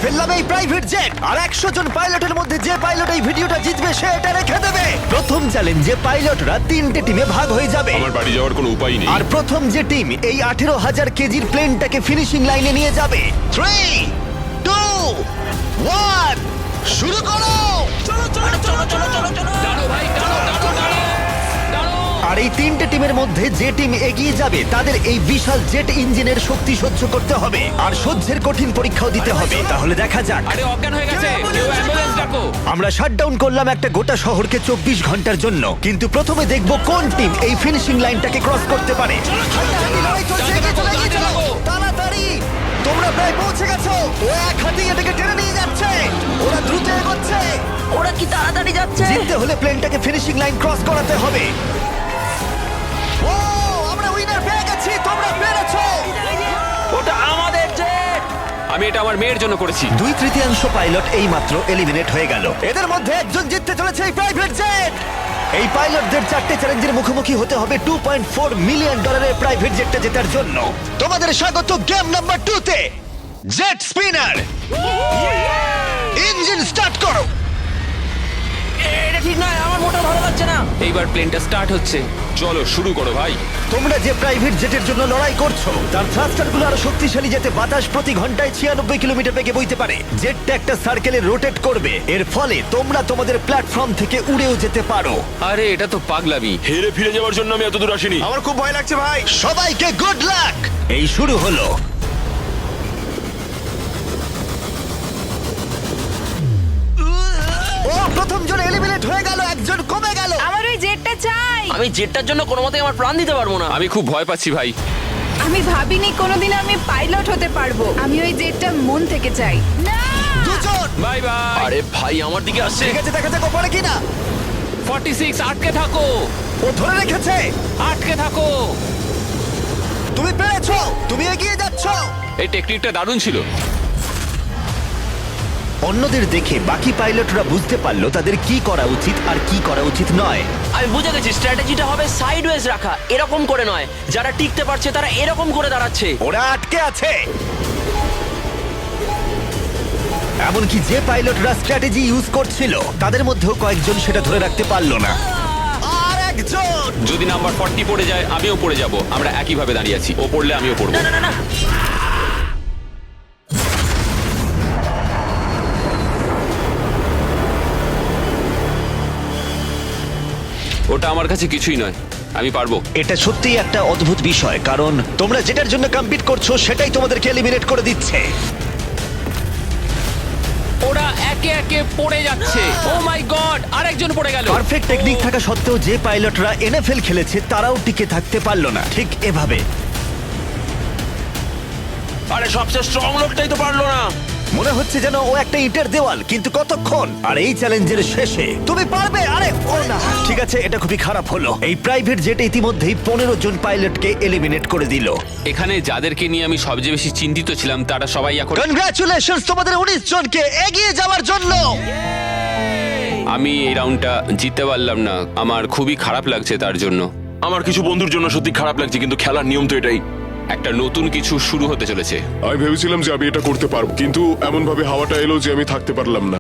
ফেললাম এই private jet আর 100 জন পাইলটের মধ্যে যে পাইলট এই ভিডিওটা জিতবে সে এটা রেখে দেবে। প্রথম চ্যালেঞ্জে পাইলটরা 3টে টিমে ভাগ হয়ে যাবে আমার বাড়ি যাওয়ার কোনো উপায় নেই। আর প্রথম যে টিম এই 18,000 কেজির প্লেনটাকে ফিনিশিং লাইনে নিয়ে যাবে। 3, 2, 1 শুরু করো। আর এই 3টে টিমের মধ্যে যে টিম এগিয়ে যাবে তাদের এই বিশাল জেট ইঞ্জিনের শক্তি সহ্য করতে হবে আর সহ্যের কঠিন পরীক্ষাও দিতে হবে। তাহলে দেখা যাক। আরে অজ্ঞান হয়ে গেছে, কেউ অ্যাম্বুলেন্স ডাকো। আমরা শাটডাউন করলাম একটা গোটা শহরকে 24 ঘন্টার জন্য, কিন্তু প্রথমে দেখব কোন টিম এই ফিনিশিং লাইনটাকে ক্রস করতে পারে। তাড়াতাড়ি, তোমরা প্রায় পৌঁছে গেছো। ও এক হাতে এটাকে টেনে নিয়ে যাচ্ছে, ওরা দ্রুত এগোচ্ছে। ওরা কি তাড়াতাড়ি যাচ্ছে? জিততে হলে প্লেনটাকে ফিনিশিং লাইন ক্রস করাতে হবে। ও, আমরা উইনার পেয়ে গেছি, তোমরা পেরেছো। ওটা আমাদের জেট। আমি এটা আমার মেয়ের জন্য করেছি। 2/3 পাইলট এইমাত্র এলিমিনেট হয়ে গেল। এদের মধ্যে একজন জিততে চলেছে এই প্রাইভেট জেট। এই পাইলটদের 4টে চ্যালেঞ্জের মুখোমুখি হতে হবে $2.4 মিলিয়ন প্রাইভেট জেটটা জেতার জন্য। তোমাদের স্বাগত গেম নাম্বার 2 তে, জেট স্পিনার। ইঞ্জিন স্টার্ট করো। এটা ঠিক নয়, আমার মোটা ভালো লাগছে না। এইবার প্লেনটা স্টার্ট হচ্ছে। চলো শুরু করো ভাই। তোমরা যে প্রাইভেট জেটের জন্য লড়াই করছো তার থ্রাস্টারগুলো আরো শক্তিশালী, যাতে বাতাস প্রতি ঘন্টায় 96 কিলোমিটার বেগে বইতে পারে। জেটটা একটা সার্কেলে রোটেট করবে, এর ফলে তোমরা তোমাদের প্ল্যাটফর্ম থেকে উড়েও যেতে পারো। আরে এটা তো পাগলামি। হেরে ফিরে যাওয়ার জন্য আমি এত দূর আসিনি। আমার খুব ভয় লাগছে ভাই। সবাইকে গুড লাক। এই শুরু হলো। ও, প্রথম জন এলিমিনেট হয়ে গেল, একজন কমে গেল। আমার ওই জেটটা চাই। আমি জেটটার জন্য কোনো মতেই আমার প্রাণ দিতে পারবো না। আমি খুব ভয় পাচ্ছি ভাই। আমি ভাবিনি কোনোদিন আমি পাইলট হতে পারবো। আমি ওই জেটটা মন থেকে চাই। না, দুজন। Bye bye. আরে ভাই আমার দিকে আসছে। ঠিক আছে, দেখা যাক ও পারে কিনা। 46 আটকে থাকো, ও ধরে রেখেছে। আটকে থাকো। তুমি পেরেছো, তুমি এগিয়ে যাচ্ছো। এই টেকনিকটা দারুণ ছিল। অন্যদের দেখে বাকি পাইলটরা বুঝতে পারলো তাদের কি করা উচিত আর কি করা উচিত নয়। আমি বুঝে গেছি, স্ট্র্যাটেজিটা হবে সাইডওয়েজ রাখা, এরকম করে নয়। যারা টিকতে পারছে তারা এরকম করে দাঁড়াচ্ছে। ওরা আটকে আছে। এমনকি যে পাইলটরা স্ট্র্যাটেজি ইউজ করছিল তাদের মধ্যেও কয়েকজন সেটা ধরে রাখতে পারলো না। আর একজন। যদি নাম্বার 40 পড়ে যায় আমিও পড়ে যাব। আমরা একই ভাবে দাঁড়িয়ে আছি, ও পড়লে আমিও পড়বো। না না না না, ওটা আমার কাছে কিছুই নয়, আমি পারবো। এটা সত্যিই একটা অদ্ভুত বিষয়, কারণ তোমরা যেটার জন্য কম্পিট করছো সেটাই তোমাদেরকে এলিমিনেট করে দিচ্ছে। ওরা একে একে পড়ে যাচ্ছে। ও মাই গড, আরেকজন পড়ে গেল। পারফেক্ট টেকনিক থাকা সত্ত্বেও যে পাইলটরা এনএফএল খেলেছে তারাও টিকে থাকতে পারলো না ঠিক এভাবে। আরে সবচেয়ে স্ট্রং লোকটাই তো পারলো না। মনে হচ্ছে যেন ও একটা ইটের দেওয়াল, কিন্তু কতক্ষণ। আর এই চ্যালেঞ্জের শেষে তুমি পারবে। আরে ও না, ঠিক আছে, এটা খুবই খারাপ হলো। এই প্রাইভেট জেট ইতিমধ্যেই 15 জন পাইলটকে এলিমিনেট করে দিল। এখানে যাদেরকে নিয়ে আমি সবচেয়ে বেশি চিন্তিত ছিলাম তারা সবাই এখন। কনগ্রাচুলেশনস তোমাদের 19 জনকে এগিয়ে যাওয়ার জন্য। আমি এই রাউন্ডটা জিততে পারলাম না, আমার খুবই খারাপ লাগছে তার জন্য। আমার কিছু বন্ধুর জন্য সত্যি খারাপ লাগছে, কিন্তু খেলার নিয়ম তো এটাই। একটা নতুন কিছু শুরু হতে চলেছে। আমি ভেবেছিলাম যে আমি এটা করতে পারবো, কিন্তু এমন ভাবে হাওয়াটা এলো যে আমি থাকতে পারলাম না।